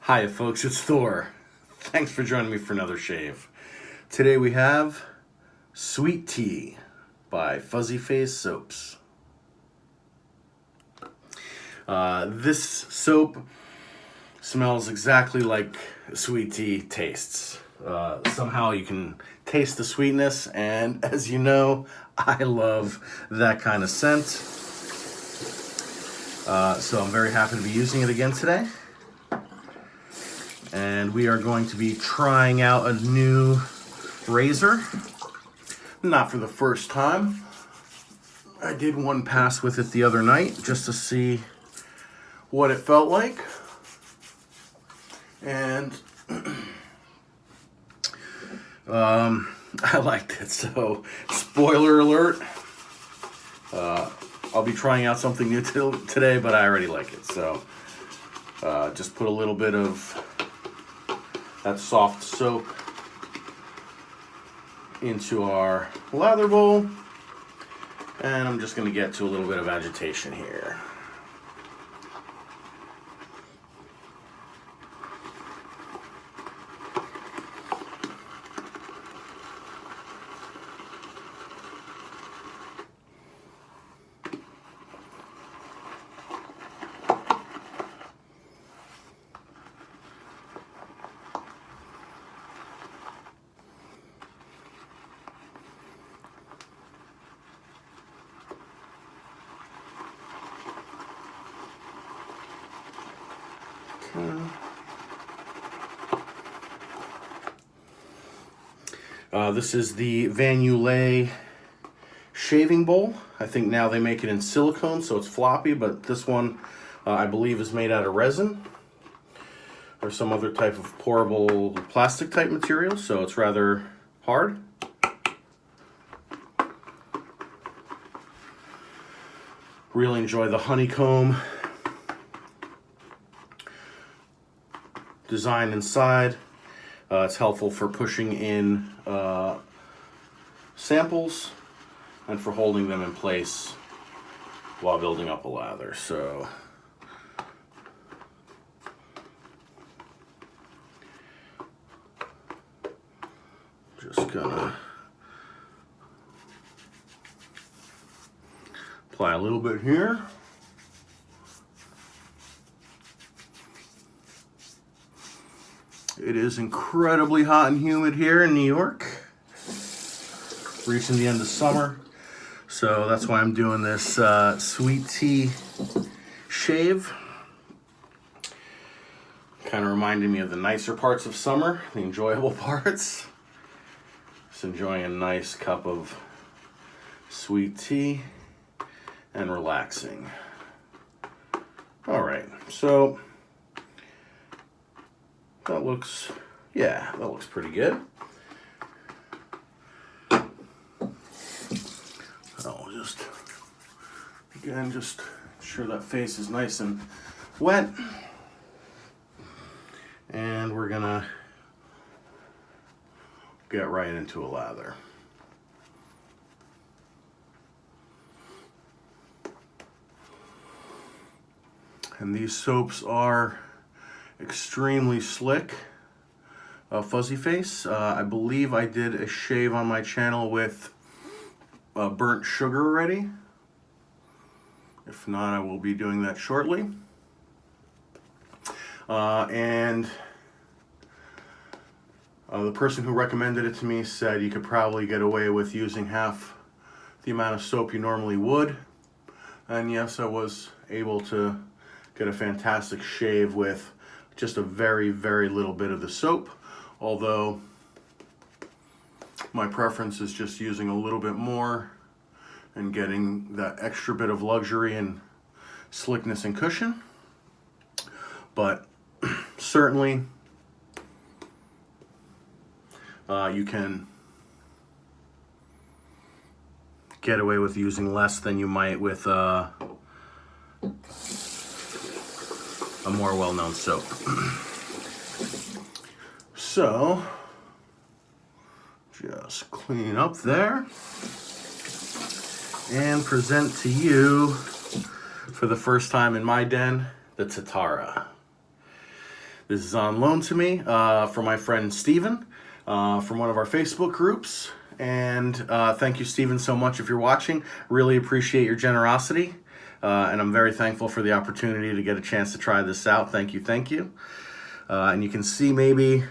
Hiya folks, it's Thor. Thanks for joining me for another shave. Today we have Sweet Tea by Fuzzyface Soaps. This soap smells exactly like sweet tea tastes. Somehow you can taste the sweetness, and as you know, I love that kind of scent. So I'm very happy to be using it again today. And we are going to be trying out a new razor. Not for the first time. I did one pass with it the other night just to see what it felt like. And I liked it. So, spoiler alert. I'll be trying out something new today, but I already like it. So, just put a little bit of that soft soap into our lather bowl, and I'm just going to get to a little bit of agitation here. This is the Vanulay shaving bowl. I think now they make it in silicone, so it's floppy, but this one I believe is made out of resin or some other type of pourable plastic type material, so it's rather hard. Really enjoy the honeycomb design inside. It's helpful for pushing in samples and for holding them in place while building up a lather. So just gonna apply a little bit here. It is incredibly hot and humid here in New York, reaching the end of summer, so that's why I'm doing this sweet tea shave. Kind of reminding me of the nicer parts of summer, the enjoyable parts. Just enjoying a nice cup of sweet tea and relaxing. All right, so that looks pretty good. I'll just, again, just ensure that face is nice and wet. And we're gonna get right into a lather. And these soaps are extremely slick. Fuzzyface. I believe I did a shave on my channel with burnt sugar already. If not, I will be doing that shortly. And the person who recommended it to me said you could probably get away with using half the amount of soap you normally would. And yes, I was able to get a fantastic shave with just a very, very little bit of the soap, although my preference is just using a little bit more and getting that extra bit of luxury and slickness and cushion. But certainly you can get away with using less than you might with a more well-known soap. So, just clean up there and present to you, for the first time in my den, the Tatara. This is on loan to me from my friend Steven from one of our Facebook groups. And thank you, Steven, so much if you're watching. Really appreciate your generosity. And I'm very thankful for the opportunity to get a chance to try this out. Thank you, thank you. And you can see maybe,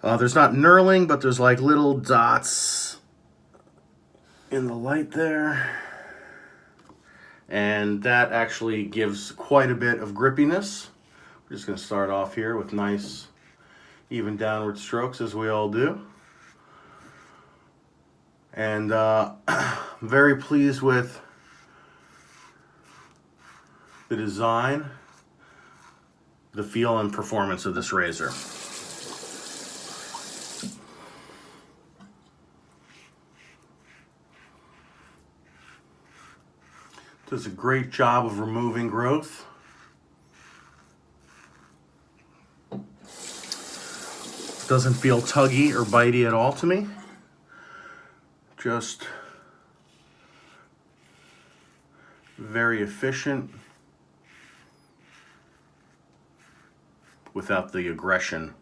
there's not knurling, but there's like little dots in the light there. And that actually gives quite a bit of grippiness. We're just going to start off here with nice, even downward strokes, as we all do. And very pleased with the design, the feel, and performance of this razor. Does a great job of removing growth. Doesn't feel tuggy or bitey at all to me. Just very efficient without the aggression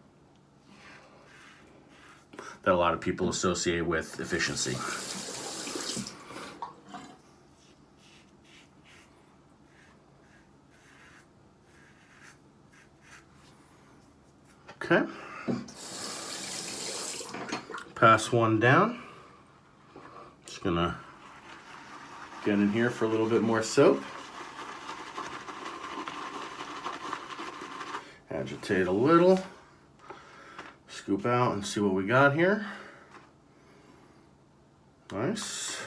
that a lot of people associate with efficiency. Okay. Pass one down. Just gonna get in here for a little bit more soap. Agitate a little. Scoop out and see what we got here. Nice.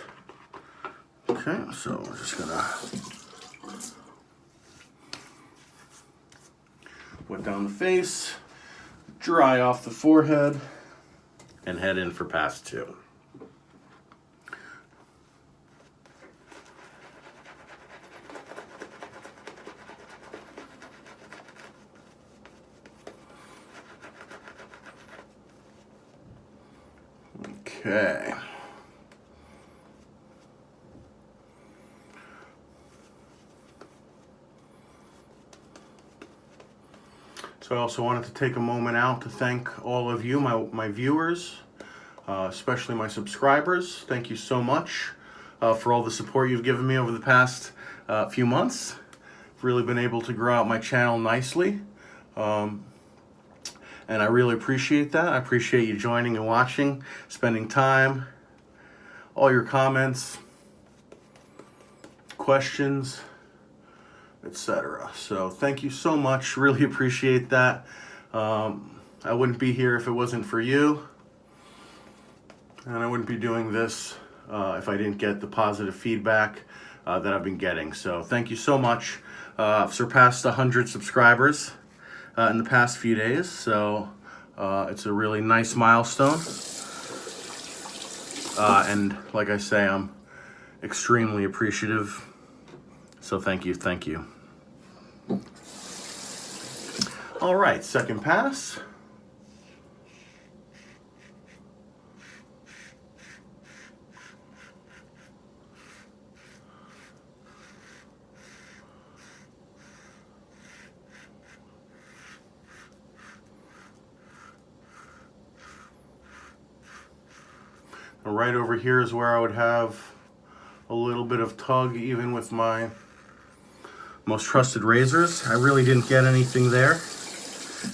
Okay, so we're just gonna wet down the face, dry off the forehead, and head in for pass two. Okay. So I also wanted to take a moment out to thank all of you, my viewers, especially my subscribers. Thank you so much for all the support you've given me over the past few months. I've really been able to grow out my channel nicely. And I really appreciate that. I appreciate you joining and watching, spending time, all your comments, questions, etc. So thank you so much. Really appreciate that. I wouldn't be here if it wasn't for you. And I wouldn't be doing this if I didn't get the positive feedback that I've been getting. So thank you so much. I've surpassed 100 subscribers in the past few days, so it's a really nice milestone. And like I say, I'm extremely appreciative. So thank you, thank you. All right, second pass. And right over here is where I would have a little bit of tug, even with my most trusted razors. I really didn't get anything there.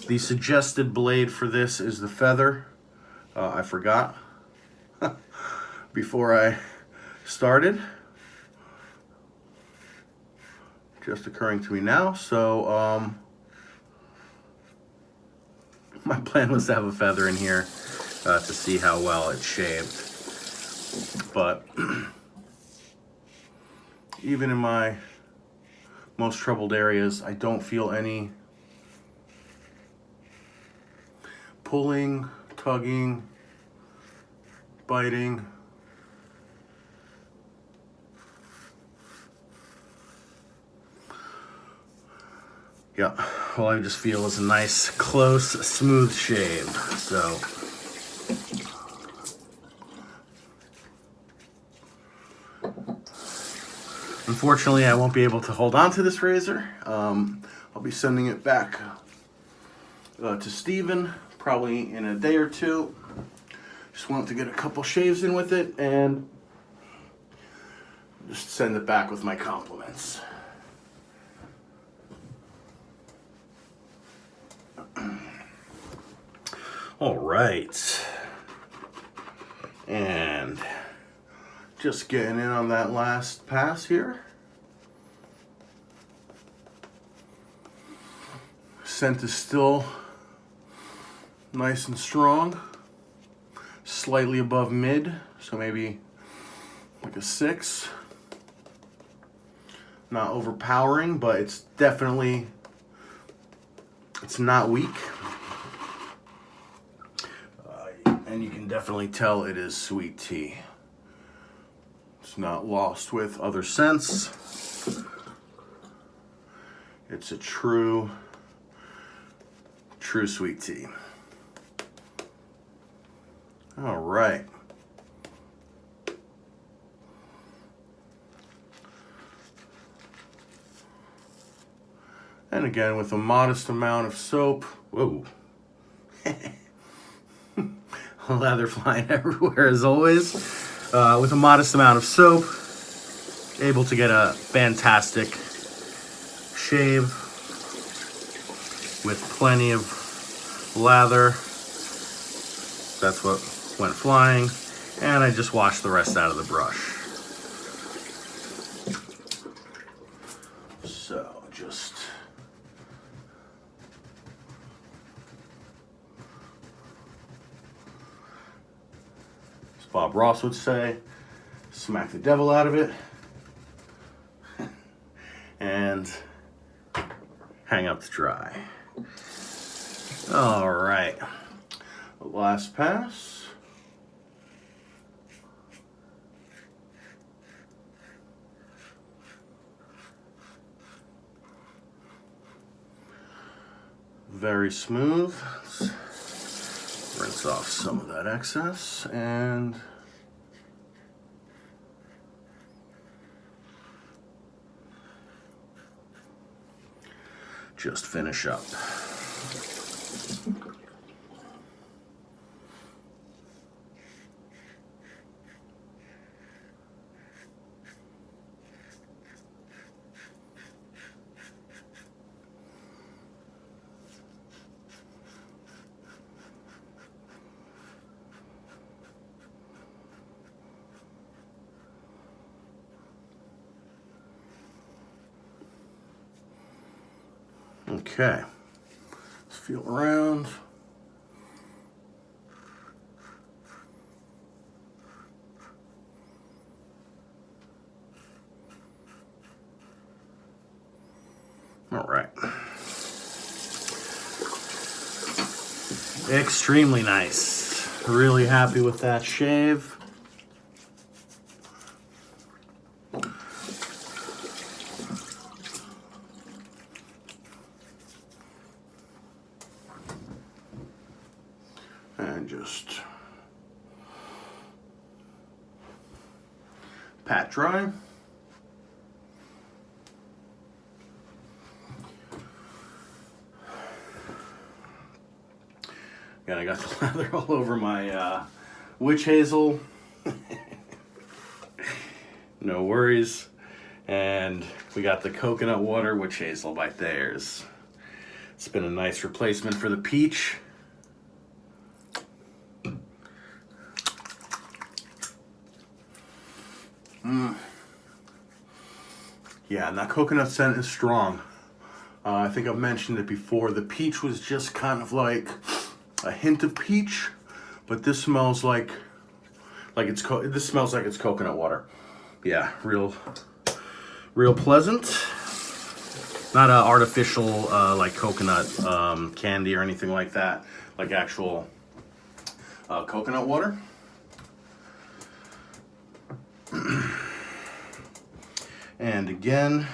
The suggested blade for this is the feather. I forgot before I started. Just occurring to me now. So my plan was to have a feather in here to see how well it shaved. But even in my most troubled areas, I don't feel any pulling, tugging, biting. Yeah, all I just feel is a nice, close, smooth shave. So Unfortunately, I won't be able to hold on to this razor. I'll be sending it back to Steven probably in a day or two. Just wanted to get a couple shaves in with it and just send it back with my compliments. All right. And just getting in on that last pass here. Scent is still nice and strong, slightly above mid, so maybe like a 6. Not overpowering, but it's definitely, it's not weak. And you can definitely tell it is sweet tea. It's not lost with other scents. It's a true sweet tea. All right. And again, with a modest amount of soap. Whoa. Lather flying everywhere as always. With a modest amount of soap, able to get a fantastic shave with plenty of lather. That's what went flying. And I just washed the rest out of the brush. So just as Bob Ross would say, smack the devil out of it and hang up to dry. All right, last pass. Very smooth. Let's rinse off some of that excess and just finish up. Okay, let's feel around. All right. Extremely nice. Really happy with that shave. And just pat dry. Again, I got the lather all over my witch hazel. No worries. And we got the coconut water witch hazel by Thayer's. It's been a nice replacement for the peach. Yeah, and that coconut scent is strong. I think I've mentioned it before. The peach was just kind of like a hint of peach, but this smells like it's this smells like it's coconut water. Yeah, real pleasant. Not an artificial like coconut candy or anything like that. Like actual coconut water. And again,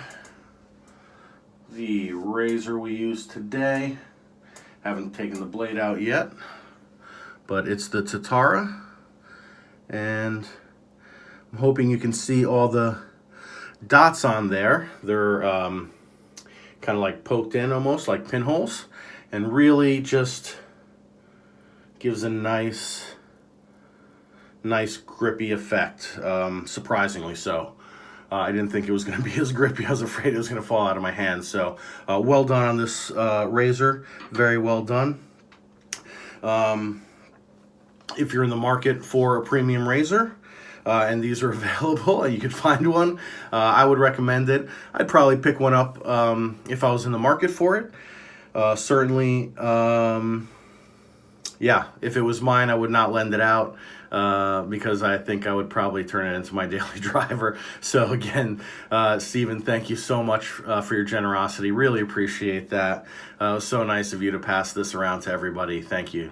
the razor we used today, haven't taken the blade out yet, but it's the Tatara, and I'm hoping you can see all the dots on there. They're kind of like poked in almost like pinholes, and really just gives a nice grippy effect, surprisingly so. I didn't think it was going to be as grippy. I was afraid it was going to fall out of my hand. So well done on this razor. Very well done. If you're in the market for a premium razor, and these are available and you could find one, I would recommend it. I'd probably pick one up if I was in the market for it. Certainly, yeah, if it was mine, I would not lend it out because I think I would probably turn it into my daily driver. So again, Stephen, thank you so much for your generosity. Really appreciate that. It was so nice of you to pass this around to everybody. Thank you.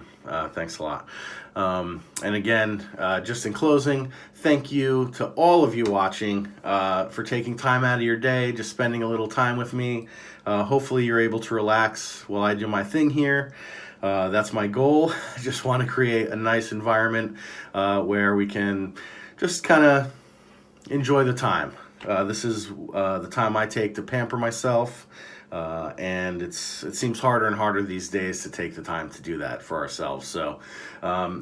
Thanks a lot. And again, just in closing, thank you to all of you watching for taking time out of your day, just spending a little time with me. Hopefully you're able to relax while I do my thing here. That's my goal. I just want to create a nice environment where we can just kind of enjoy the time. This is the time I take to pamper myself, and it seems harder and harder these days to take the time to do that for ourselves. So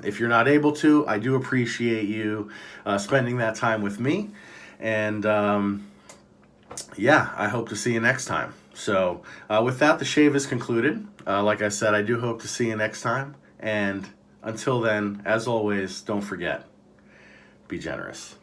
if you're not able to, I do appreciate you spending that time with me, and yeah, I hope to see you next time. So with that, the shave is concluded. Like I said, I do hope to see you next time. And until then, as always, don't forget, be generous.